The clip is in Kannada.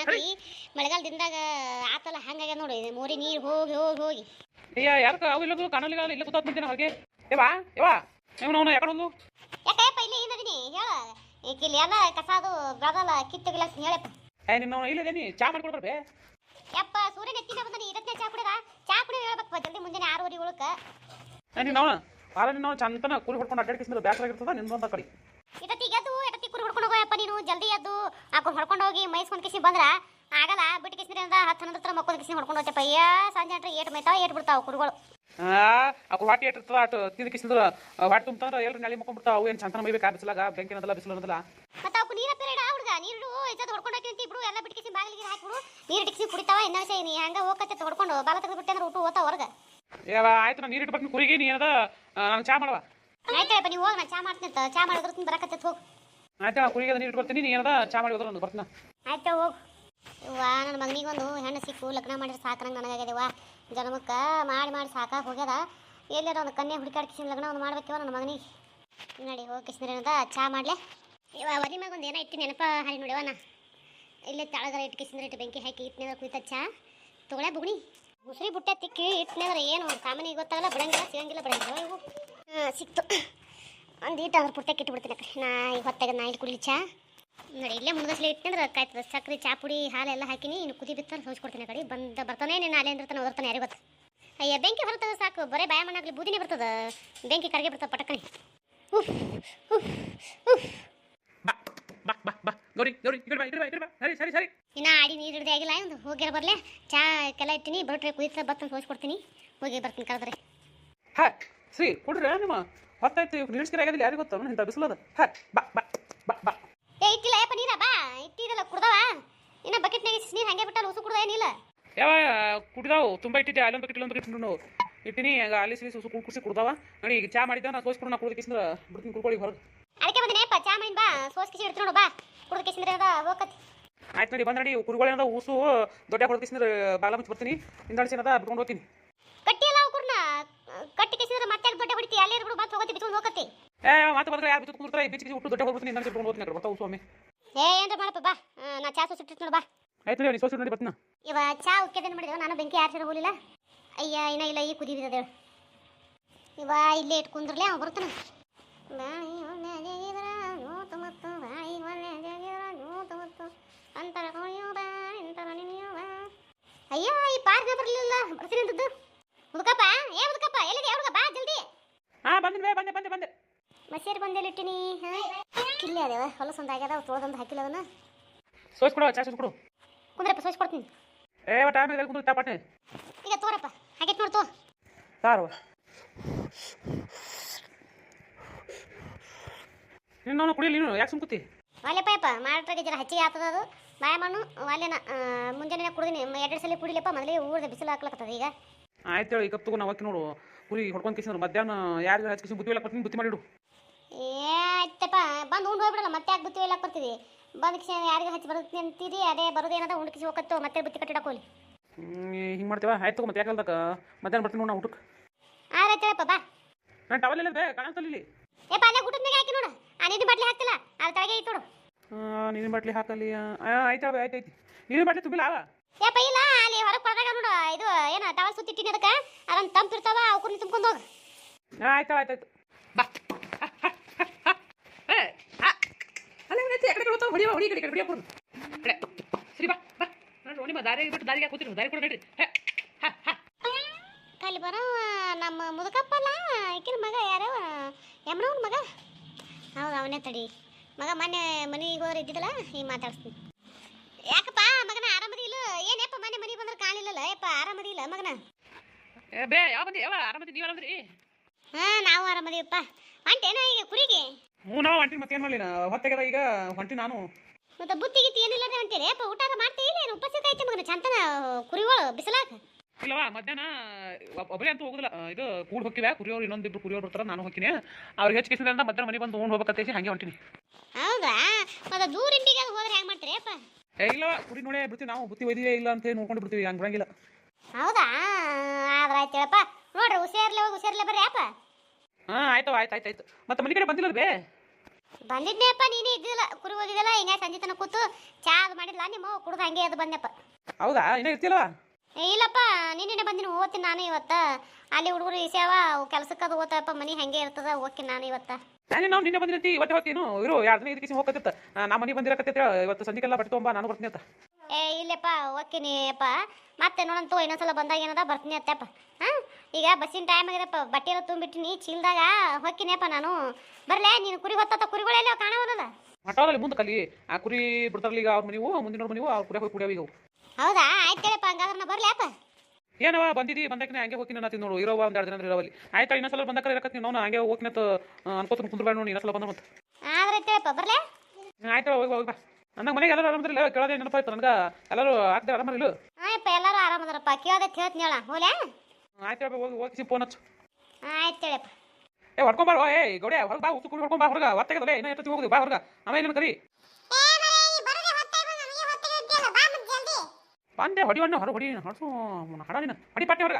ಹಾಕಿ ಮಳೆಗಾಲದಿಂದಾಗ ಆತಲ್ಲ ಹಂಗಾಗ್ಯದ ನೋಡಿ ಮೋರಿ ನೀರು ಹೋಗಿ ಹೋಗಿ ಹೋಗಿ ಅಯ್ಯ ಯಾರಕ್ಕ ಅವು ಇಲ್ಲದು ಕಾಣಲಿಲ್ಲ ಇಲ್ಲ ಕೂತಾತ್ ಮುಂದಿನ ಹಾಗೆ ಯವಾ ಯವಾ ನೀವು ನಾವು ಯಾಕಡೆ ಹೋದ್ಲು ಯಾಕಪ್ಪ ಇಲ್ಲಿ ಏನದೀನಿ ಹೇಳ ಇಲ್ಲಿ ಎಲ್ಲ ಕಸ ಅದು ಬೆಳದಲ್ಲ ಕಿತ್ತಗಿಲ್ಲ ಹೇಳಪ್ಪ ನಿನ್ನ ಇಲ್ಲದೇನಿ ಚಾ ಮಾಡ್ಕೊಡ್ಬೇ ಯಪ್ಪ ಸೂರ್ಯನ ಎತ್ತಿನ ಬಂದನಿ ಇದಕ್ಕೆ ಚಾ ಕುಡಿದ ಚಾ ಕುಡಿ ಹೇಳ್ಬೇಕಪ್ಪ ಜಲ್ದಿ ಮುಂಜಾನೆ 6:30 ನೀನು ನಾವು ಬಾಳ ನಾವು ಚಂತನ ಕುರಿ ಹೊಡ್ಕೊಂಡು ಅಡ್ಡಾಡ್ಕಿಸಿದ್ರೆ ಬ್ಯಾಸರ ಆಗಿರ್ತದ ನಿಂದೊಂದ ಕಡೆ ಎಡತಿ ಕುರಿ ಹೊಡ್ಕೊಂಡು ಹೋಗಪ್ಪ ನೀನು ಜಲ್ದಿ ಎದ್ದು ಹಾಕೊಂಡು ಹೊಡ್ಕೊಂಡು ಹೋಗಿ ಮೈಸ್ಕೊಂಡು ಕಿಸಿ ಬಂದ್ರ ಆಗಲ್ಲ ಬಿಟ್ಟು ಕಿಸಿದ್ರಿಂದ 10 ಹತ್ರ ಮಕ್ಕೊಂದು ಕಿಸಿ ಹೊಡ್ಕೊಂಡು ಹೋಗ್ತಪ್ಪ ಅಯ್ಯ ಸಂಜೆ ಅಂಟ್ರೆ ಏಟ್ ಮೈತಾವ ಏಟ್ ಬಿಡ್ತಾವ ಕುರಿಗಳು ಅವು ವಾಟಿ ಇಟ್ಟಿರ್ತದ ಅಟ್ ತಿಂದು ಕಿಸಿದ್ರ ವಾಟಿ ತುಂಬಂದ್ರೆ ಎಲ್ಲರೂ ನಾಳೆ ಮಕ್ಕೊಂಡ್ಬಿಡ್ತಾವ ಅವು ಏನು ಚಂತನ ಮೈಬೇಕಾ ಬಿಸಿಲಾಗ ಬೆಂಕಿ ಅನ್ನೋದಲ್ಲ ಬಿಸಿಲು ಅನ್ನೋದಲ್ಲ ಮತ್ತೆ ಅವಕ್ಕೆ ನೀರ ಪೇರಿಡ ಹುಡುಗ ನೀರು ಇದ್ದದ್ದು ಹೊಡ್ಕೊಂಡು ಹಾಕಿ ಇಬ್ರು ಎಲ್ಲ ಬಿಟ್ಟು ಕಿಸಿ ಬಾಗಿಲಿಗೆ ಹಾಕಿಬಿಡು ನೀರು ಟಿಕ್ಸಿ ಕುಡಿತಾವ ಇನ್ನ ವಿಷಯ ನೀ ಹಂಗ ಹೋಗತ್ತೆ ಹೊಡ್ಕೊಂಡು ಬಾಲ ತೆಗೆದು ಬಿಟ್ಟೆ ಅಂದ್ರೆ ಊಟ ಓದ್ತಾವ ಹೊರಗೆ ಆಯ್ತು ನಾನು ನೀರು ಇಟ್ಟು ಕುರಿಗೆ ನೀ ಏನದ ನಾನು ಚಾ ಮಾಡವ ಆಯ್ತಪ್ಪ ನೀವು ಹೋಗಿ ನಾನು ಚಾ ಮಾಡ್ತೀನಿ ಚಾ ಮಾಡಿದ್ರೆ ಬರಕತ್ತೆ ಹೋಗಿ ಆಯ್ತಾ ಕುರಿಗೆ ನೀರು ಇಟ್ಟು ಬರ್ತೀನಿ ನೀ ಏನದ ಚಾ ಮಾಡಿ ಹೋದ್ರೆ ಬರ್ತೀನಿ ಆಯ್ತಾ ಹೋಗು ವಾ ನನ್ನ ಮಗನಿಗೊಂದು ಹೆಣ್ಣು ಸಿಕ್ಕು ಲಗ್ನ ಮಾಡಿದ್ರೆ ಸಾಕಂಗೆ ನನಗಾಗ್ಯದವ ಜನ್ಮಕ್ಕೆ ಮಾಡಿ ಸಾಕಾಗಿ ಹೋಗ್ಯದ ಎಲ್ಲಾರ ಒಂದು ಕನ್ಯೆ ಹುಡುಕಾಡ್ಕಿಸಿನ ಲಗ್ನ ಒಂದು ಮಾಡ್ಬೇಕಿವ ನನ್ನ ಮಗನಿಗೆ ನೋಡಿ ಹೋಗಿ ಕಿಸಿದ್ರಿಂದ ಚಾ ಮಾಡಲೆ ಇವ ಒಲಿ ಮ್ಯಾಗ ಒಂದು ಏನೋ ಇಟ್ಟು ನೆನಪ ಹಾರಿ ನೋಡಿವ ನಾ ಇಲ್ಲೇ ತಳಗರ ಇಟ್ಟು ಕಿಸಿದ್ರೆ ಇಟ್ಟು ಬೆಂಕಿ ಹಾಕಿ ಇಟ್ಟಿನಾಗ ಕುಯ್ತ ಚಾ ತೊಗೊಳೆ ಬುಗ್ನಿ ಮುಸುರಿ ಬುಟ್ಟೆ ತಿಕ್ಕಿ ಇಟ್ಟಿನಾದ್ರೆ ಏನು ಸಾಮಾನ್ಯ ಗೊತ್ತಾಗಲ್ಲ ಬಿಡಂಗಿಲ್ಲ ಸಿಗಂಗಿಲ್ಲ ಬಿಡಂಗಿಲ್ಲ ಇವು ಸಿಕ್ತು ಒಂದು ಇಟ್ಟು ಅದ್ರ ಪುಟ್ಟಕ್ಕೆ ಇಟ್ಬಿಡ್ತೀನಿ ಅಕ್ಕ ನಾ ಈಗ ಹೊತ್ತಾಗ ನಾ ಇಲ್ಲಿ ಕುಡಿಲಿ ಚಾ ನೋಡಿ ಇಲ್ಲೇ ಮುಂದಸ್ಲಿ ಇಟ್ಟಂದ್ರೆ ಕಾಯ್ತದ ಸಕ್ಕರೆ ಚಾ ಪುಡಿ ಹಾಲೆಲ್ಲ ಹಾಕಿನಿ ಇನ್ನು ಕುದಿ ಬಿತ್ತಾರೆ ಸೋಸ್ಕೊಡ್ತೀನಿ ಕಡೆ ಬರ್ತಾನೆ ನೀನು ಅಲ್ಲೇ ಅಂದಿರ್ತಾನೆ ಓದಿರ್ತಾನೆ ಯಾರಿಗೆ ಗೊತ್ತು ಅಯ್ಯ ಬೆಂಕಿ ಬರ್ತದೆ ಸಾಕು ಬರೀ ಬಾಯ ಮಣ್ಣಾಗಲಿ ಬೂದಿನೇ ಬರ್ತದೆ ಬೆಂಕಿ ಕಡೆಗೆ ಬರ್ತದೆ ಪಟಕಣಿ ಉಫ್ ಉಫ್ ಉಫ್ ಗೌರಿ ಗೌರಿ ಸರಿ ಸರಿ ಇನ್ನ ಆಡಿ ನೀರು ಹಿಡ್ದೆ ಆಗಿಲ್ಲ ಒಂದು ಹೋಗ್ಯಾರ ಬರಲೆ ಚಾ ಕೆಲ ಇಟ್ಟಿನಿ ಬರೋಟ್ರೆ ಕುದಿತ ಬತ್ತಂತ ಸೋಸ್ಕೊಡ್ತೀನಿ ಹೋಗಿ ಬರ್ತೀನಿ ಕರೆದ್ರೆ ಹಾ ಶ್ರೀ ಕೊಡ್ರಿ ನಿಮ್ಮ ಹೊತ್ತಾಯ್ತು ನಿಲ್ಸ್ಕಿರ ಆಗೋದಿಲ್ಲ ಯಾರಿಗೆ ಗೊತ್ತ ಇಂಥ ಬಿಸಿಲದ ಹಾ ಬಾ ಬಾ ಬಾ ಬಾ ಏ ಇಟ್ಟಿಲ್ಲ ಯಪ್ಪ ನೀರ ಬಾ ಇಟ್ಟಿದಲ್ಲ ಕುಡ್ದವ ಇನ್ನ ಬಕೆಟ್ನಾಗ ನೀರು ಹಂಗೆ ಬಿಟ್ಟಲ್ಲ ಉಸು ಕುಡ್ದ ಏನಿಲ್ಲ ಯಾವ ಕುಡಿದಾವು ತುಂಬ ಇಟ್ಟಿದ್ದೆ ಅಲ್ಲೊಂದು ಬಕೆಟ್ ಇಲ್ಲೊಂದು ಬಕೆಟ್ ಇಟ್ಟಿನಿ ಅಲ್ಲಿ ಸಿಲಿ ಸುಸು ಕುಡಿಸಿ ಕುಡ್ದಾವ ನೋಡಿ ಈಗ ಚಾ ಮಾಡಿದ್ದ ನಾ ಸೋಸ್ಕೊಂಡು ನಾ ಕುಡ್ದು ಕಿಸಿದ್ರೆ ಬಿಡ್ತೀನಿ ಕುಡ್ಕೊಳ್ಳಿ ಹೊರಗೆ ಅದಕ್ಕೆ ಬಂದಿನೇಪ್ಪ ಚಾ ಮಾಡಿನ ಬಾ ಸೋಸ್ ಕಿಸಿ ಇಡ್ತೀನಿ ನೋಡು ಬಾ ಕುಡ್ದು ಕಿಸಿದ್ರೆ ಅದ ಹೋಗತಿ ಆಯ್ತು ನೋಡಿ ಬಂದ ನೋಡಿ ಕುರಿಗಳೇನದ ಊಸು ದೊಡ್ಡ ಹೊಡೆದು ಕಿಸಿದ್ರೆ ಬಾಲ ಮುಚ್ಚಿ ಬರ್ತೀನಿ ಹಿಂದಳಿಸಿನದ ಬಿಟ್ಕೊಂಡು ಹೋಗ್ತೀನಿ ಕಟ್ಟಿ ಎಲ್ಲ ಅವ್ರನ್ನ ಕಟ್ಟಿ ಕಿಸಿದ್ರೆ ಮತ್ತೆ ದೊಡ್ಡ ಹೊಡಿತಿ ಅಲ್ಲೇ ಇರ್ಬಿಡು ಮತ್ತೆ ಹೋಗತಿ ಬಿಚ್ಕೊಂಡು ಹೋಗತಿ ಮತ್ತೆ ಬಂದ್ರೆ ಯಾರು ಬಿಟ್ಟು ಕುಂದ್ರೆ ಬಿಚ್ಚಿ ಹುಟ್ಟು ದೊಡ್ಡ ಹೊಡ್ಬಿಡ್ತೀನಿ ಹಿಂದೆ ಬಿಟ್ಕೊಂಡು ಹೋಗ್ತೀನಿ ಬರ್ತಾವು ಸ್ವಾಮಿ ಏನ್ರ ಮಾಡಪ್ಪ ಬಾ ನಾ ಚಾ ಸೋಸ್ ಇಟ್ಟಿರ್ತೀನಿ ನೋಡು ಬಾ ಆಯ್ತು ನೋಡಿ ಸೋಸಿ ನೋಡಿ ಬರ್ತೀನಿ ಇವ ಚಾ ಉಕ್ಕೇದೇನು ಮಾಡಿದೆವು ನಾನು ಬೆಂಕಿ ಯಾರು ಸರಿ ಹೋಗಲಿಲ್ಲ ಅಯ್ಯ ಇನ್ನ ಇಲ್ಲ ಈ ಕುದಿ ಬಿದ್ದದೇಳು ಇವ ಇಲ್ಲೇ ಇಟ್ಟು ಕುಂದ್ರಲೆ ಅವ ಬರ್ತಾನೆ ಅಯ್ಯೋ ಈ ಪಾರ್ಕ್ನ ಬರಲಿಲ್ಲ ಬರ್ತೀನಿ ಅಂತದ್ದು ಮುದುಕಪ್ಪ ಮುದುಕಪ್ಪ ಎಲ್ಲಿದೆ ಹುಡುಗ ಬಾ ಜಲ್ದಿ ಬಂದೆ ಮಸೇರಿ ಬಂದೇಲಿ ಇಟ್ಟಿನಿ ಕಿಲ್ಲೆ ಅದೇವ ಹೊಲಸೊಂದು ಆಗ್ಯದ ತೊಳೆದೊಂದು ಹಾಕಿಲ್ಲ ಅದನ್ನ ಸೋಸ್ ಕೊಡು ಚಾ ಸೋಸ್ ಕೊಡು ಕುಂದ್ರಪ್ಪ ಸೋಸ್ ಕೊಡ್ತೀನಿ ಒಟ್ಟು ಆಮೇಲೆ ಕುಂದ್ರು ತಾಪಾಟೆ ಈಗ ತೋರಪ್ಪ ಹಾಗೆ ನೋಡ್ತೋ ಸಾರು ನೀನು ಕುಡಿಯಲಿ ನೀನು ಯಾಕೆ ಸುಮ್ಕುತ್ತಿ ವಾಲೆಪ್ಪ ಮಾಡ್ರಾಗೆ ಜರ ಹಚ್ಚಿಗೆ ಆಗ್ತದ ಅದು ಬಾಯ ಮಣ್ಣು ವಾಲೆನ ಮುಂಜಾನೆ ಕುಡಿದಿನಿ 2 ಸಲ ಕುಡಿಲಿಪ್ಪ ಮೊದಲೇ ಊರದ ಬಿಸಿಲು ಹಾಕ್ಲಕ್ಕತ್ತದ ಈಗ ಆಯ್ತು ಹೇಳಿ ಕಪ್ ತಗೋ ನಾವು ಹಾಕಿ ನೋಡು ಕುರಿ ಹೊಡ್ಕೊಂಡು ಕಿಸಿದ್ರು ಮಧ್ಯಾಹ್ನ ಯಾರು ಹಚ್ಕಿಸಿ ಬುತ್ತಿ ಎಲ್ಲ ಕೊಡ್ತೀನಿ ಬುತ್ತಿ ಮಾಡಿಡು ಆಯ್ತಪ್ಪ ಬಂದು ಉಂಡು ಹೋಗ್ಬಿಡಲ್ಲ ಮತ್ತೆ ಯಾಕೆ ಬುತ್ತಿ ಎಲ್ಲ ಬರ್ತೀವಿ ಬಂದು ಕಿಸಿ ಯಾರಿಗೆ ಹಚ್ಚಿ ಬರುತ್ತೆ ಅಂತೀರಿ ಅದೇ ಬರೋದೇನದ ಉಂಡು ಕಿಸಿ ಹೋಗತ್ತು ಮತ್ತೆ ಬುತ್ತಿ ಕಟ್ಟಿಡಕೋಲಿ ಹಿಂಗೆ ಮಾಡ್ತೀವ ಆಯ್ತು ಮತ್ತೆ ಯಾಕಲ್ದಕ್ಕ ಮಧ್ಯಾಹ್ನ ಬರ್ತೀನಿ ನೋಡು ನಾ ಊಟಕ್ಕೆ ಆಯ್ತಪ್ಪ ಬಾ ನಾನು ಟವಲ್ ಇಲ್ಲ ಕಾಣಂತಲ್ಲಿ ಏಪ್ಪ ಅಲ್ಲೇ ಊಟದ ಮೇಲೆ ಹಾಕಿ ನೋಡು ಆ ನೀರಿನ ಬಾಟ್ಲಿ ಹಾಕ್ತಿಲ್ಲ ಅದ್ರ ತಳಗೆ ಇಟ್ಟು ನೋಡು ನೀರಿನ ಬಾಟ್ಲಿ ಹಾಕಲ್ಲಿ ಆಯ್ತು ನೀರಿನ ಬಾಟ್ಲಿ ತುಂಬಿಲ್ಲ ಏಪ್ಪ ಇಲ್ಲ ಅಲ್ಲಿ ಹೊರಗೆ ಪಡೆದಾಗ ನೋಡು ಇದು ಏನು ಟವಲ್ ಸುತ್ತಿಟ್ಟಿನಿ ಅದಕ್ಕೆ ಅದನ್ನ ತಂಪಿರ್ತಾವ ಅವ್ರನ್ನ ತುಂಬ್ಕೊಂಡು ಹೋಗು ಆಯ್ತು ಬಾ ಹೊಡಿ ಕಡೆ ಹೊಡಿಯ ಕೊಡು ಸರಿ ಬಾ ನೋಡಿ ದಾರಿಗೆ ಬಿಟ್ಟು ದಾರಿಗೆ ಕೂತಿರು ದಾರಿ ಕೊಡು ನಡ್ರಿ ಅಲ್ಲಿ ಬರೋ ನಮ್ಮ ಮುದುಕಪ್ಪಲ್ಲ ಈಕಿನ ಮಗ ಯಾರವ ಯಮನವ್ನ ಮಗ ಹೌದು ಅವನೇ ತಡಿ ಮಗ ಮೊನ್ನೆ ಮನೆಗೆ ಹೋದ್ರೆ ಇದ್ದಿದ್ದಲ್ಲ ಈಗ ಮಾತಾಡ್ಸ್ತೀನಿ ಯಾಕಪ್ಪ ಮಗನ ಆರಾಮದಿ ಇಲ್ಲ ಏನಪ್ಪ ಮೊನ್ನೆ ಮನೆಗೆ ಬಂದ್ರೆ ಕಾಣಲಿಲ್ಲಲ್ಲ ಯಪ್ಪ ಆರಾಮದಿ ಇಲ್ಲ ಮಗನ ಯಾವ ಬಂದಿ ಯಾವ ಆರಾಮದಿ ನೀವು ಆರಾಮದ್ರಿ ನಾವು ಆರಾಮದಿವಪ್ಪ ಹೊಂಟೇನ ಈಗ ಕುರಿಗೆ ನಾವು ಹೊಂಟಿ ಮತ್ತೆ ಏನು ಮಾಡಲಿ ಹೊತ್ತಾಗ್ಯದ ಈಗ ಹೊಂಟಿ ನಾನು ಮತ್ತೆ ಬುತ್ತಿ ಗಿತ್ತಿ ಏನಿಲ್ಲದೆ ಹೊಂಟೀರಿ ಯಪ್ಪ ಊಟ ಮಾಡ್ತೀವಿ ಏನು ಉಪಸ್ಥಿತ ಐತೆ ಮಗನ ಚಂತನ ಕುರಿಗಳು ಬಿಸಿಲಾಕ ಇಲ್ಲವಾ ಮಧ್ಯಾಹ್ನ ಒಬ್ಬರೇ ಅಂತೂ ಹೋಗುದಿಲ್ಲ ಇದು ಕೂಡ್ ಹೋಗ್ತಿವೆ ಕುರಿಯೋರು ಇನ್ನೊಂದಿಬ್ರು ಕುರಿಯೋರು ಬರ್ತಾರೆ ನಾನು ಹೋಗ್ತೀನಿ ಅವ್ರಿಗೆ ಹೆಚ್ಚು ಕಿಸಿದ್ರಿಂದ ಮಧ್ಯಾಹ್ನ ಮನೆ ಬಂದು ತೊಗೊಂಡು ಹೋಗ್ಬೇಕಂತೇಸಿ ಹಂಗೆ ಹೊಂಟಿನಿ ಹೌದಾ ಮತ್ತೆ ದೂರ ಇಂಡಿಗೆ ಹೋದ್ರೆ ಹೆಂಗೆ ಮಾಡ್ತೀರಿ ಅಪ್ಪ ಇಲ್ಲವ ಕುರಿ ನೋಡೇ ಬಿಡ್ತೀವಿ ನಾವು ಬುತ್ತಿ ಒಯ್ದಿವೆ ಇಲ್ಲ ಅಂತ ನೋಡ್ಕೊಂಡು ಬಿಡ್ತೀವಿ ಹಂಗೆ ಬರಂಗಿಲ್ಲ ಹೌದಾ ಆದ್ರೆ ಆಯ್ತೇಳಪ್ಪ ನೋಡ್ರಿ ಹುಷಾರ್ಲೆ ಹೋಗಿ ಹುಷಾರ್ಲೆ ಬರ್ರಿ ಅಪ್ಪ ಆಯ್ತು ಮತ್ತೆ ಮನೆ ಕಡೆ ಬಂದಿಲ್ಲ ಬೇ ಬಂದಿದ್ನೇಪ್ಪ, ನೀನೇ ಇದ್ದಿಲ್ಲ, ಕುರಿ ಹೋಗಿದ್ದಲ್ಲ, ಹಿಂಗೆ ಸಂಜೆ ತನಕ ಕೂತು ಚಾ ಅದು ಮಾಡಿದ್ಲ ನಿಮ್ಮ ಕುಡ್ದು ಹಂಗೆ ಅದು ಬಂದೆಪ್ಪ. ಹೌದಾ ಇನ್ನೂ ಇರ್ತಿಲ್ವಾ? ಇಲ್ಲಪ್ಪ, ನಿನ್ನೆ ಬಂದಿನಿ, ಓದ್ತೀನಿ ನಾನು ಇವತ್ತು. ಅಲ್ಲಿ ಹುಡುಗರು ಇಸ್ಯಾವ ಕೆಲ್ಸಕ್ಕೆ ಅದು ಓದ್ತಾರಪ್ಪ, ಮನೆ ಹಂಗೆ ಇರ್ತದ, ಓದ್ತೀನಿ ನಾನು ಇವತ್ತು. ನಾವು ನಿನ್ನೆ ಬಂದಿರ್ತಿ ಇವತ್ತು ಹೋಗ್ತೀನು ಇರು 2 ದಿನ ಇದಕ್ಕೆ ಹೋಗತ್ತಿತ್ತ. ನಾ ಮನೆ ಬಂದಿರಕತ್ತೈತೆ ಇವತ್ತು ಸಂಜೆಗೆಲ್ಲ ಬಟ್ಟೆ ತೊಗೊಂಬ, ನಾನು ಬರ್ತೀನಿ ಅಂತ. ಇಲ್ಲಪ್ಪ ಓದ್ತೀನಿ ಅಪ್ಪ, ಮತ್ತೆ ನೋಡಂತೂ ಇನ್ನೊಂದ್ಸಲ ಬಂದಾಗ ಏನದ ಬರ್ತೀನಿ ಅತ್ತಪ್ಪ. ಹಾಂ, ಈಗ ಬಸ್ಸಿನ ಟೈಮ್ ಆಗಿದೆಪ್ಪ, ಬಟ್ಟೆ ಎಲ್ಲ ತುಂಬಿಟ್ಟಿನಿ ಚೀಲ್ದಾಗ, ಹೋಗ್ತೀನಿಯಪ್ಪ ನಾನು. ಬರ್ಲೇ ನೀನು ಕುರಿ ಹೊತ್ತ ಕುರಿಗಳೆಲ್ಲ ಕಾಣವಲ್ಲ. ಮಠದಲ್ಲಿ ಮುಂದೆ ಕಲಿ ಆ ಕುರಿ ಬಿಡ್ತಾರಲ್ಲ ಈಗ ಅವ್ರ ಮನೆವು ಮುಂದಿನ ಮನೆವು ಅವ್ರ ಕುಡಿಯ ಹೋಗಿ ಕುಡಿಯವ ಈಗ. ಹೌದಾ, ಆಯ್ತೇಳಪ್ಪ, ಹಂಗಾದ್ರೆ ನಾ ಬರ್ಲಪ್ಪ. ಏನವ ಬಂದಿದ್ದೀ ಬಂದಕ್ಕೆ ಹಂಗೆ ಹೋಗ್ತೀನಿ ಅನ್ನತ್ತೀನಿ ನೋಡು, ಇರೋವ ಒಂದು 2 ದಿನ ಇರೋವಲ್ಲಿ. ಆಯ್ತಾ ಇನ್ನೊಂದ್ಸಲ ಬಂದಕ್ಕೆ ಇರಕತ್ತೀನಿ ನಾವು ಹಂಗೆ ಹೋಗ್ತೀನಿ ಅಂತ ಅನ್ಕೋತೀನಿ ಕುಂದ್ರಬೇಡ ನೋಡಿ, ಇನ್ನೊಂದ್ಸಲ ಬಂದ ಮತ್ತೆ. ಆದ್ರೆ ಐತೇಳಪ್ಪ, ಬರ್ಲೇ. ಆಯ್ತು ಹೋಗಿ ಹೋಗಿ ಬಾ. ನನ್ನ ಮನೆಗೆ ಎಲ್ಲರೂ ಆರಾಮದ್ರಿಲ್ಲ, ಕೇಳೋದೇ ನೆನಪ ಆಯ್ತು ನನಗೆ. ಎಲ್ಲರೂ ಆಗ್ತಾರೆ ಆರಾಮರಿಲ್ಲ? ಆಯಪ್ಪ, ಎಲ್ಲರೂ ಆರಾಮದಾರಪ್ಪ, ಕೇಳೋದೆ ಹೇಳ್ತೀನಿ ಹೇಳ ಹೋಲೆ. ಆಯ್ತು ಹೋಗಿ ಹೋಗಿ ಫೋನ್ ಹಚ್ಚು. ಆಯ್ತೇಳಪ್ಪ. ಹೊಡ್ಕೊಂಬಾರ ಗೌಡ್ಯ ಹೊರಗೆ ಬಾ, ಉತ್ತು ಕುಡಿ ಹೊಡ್ಕೊಂಬಾ ಹೊರಗೆ, ಒತ್ತಾಗದಲ್ಲ ಇನ್ನೂ ಎತ್ತು ಹೋಗುದು ಬಾ ಹೊರಗೆ, ಆಮೇಲೆ ಏನು ಕರಿ ಬಂದೆ ಹೊಡಿವಣ್ಣ ಹೊರಗೆ ಹೊಡಿ ಹೊಡ್ಸು ಹಡ ನೀನು ಹೊಡಿ ಪಟ್ಟೆ ಹೊರಗೆ.